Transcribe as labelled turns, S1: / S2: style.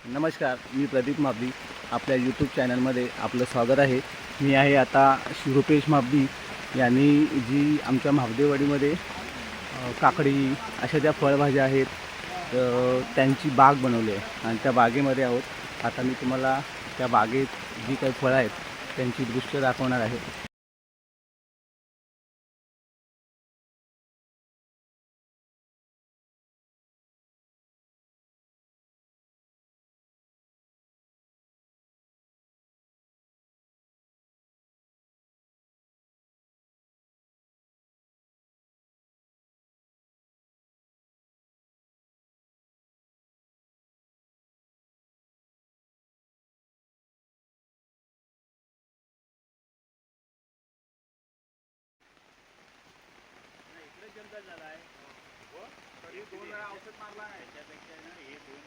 S1: नमस्कार, मी प्रदीप माबदी. आपल्या यूट्यूब चॅनलमध्ये आपलं स्वागत आहे. मी आहे आता रुपेश माबदी यांनी जी आमच्या महादेववाडीमध्ये काकडी अशा ज्या फळभाज्या आहेत त्यांची बाग बनवली आहे आणि त्या बागेमध्ये आहोत. आता मी तुम्हाला त्या बागेत जी काही फळं आहेत त्यांची दृश्य दाखवणार आहे. जंगल झाला आहे. हो, तरी 2 वेळा औषध मारला आहे. त्यापेक्षा ना हे 2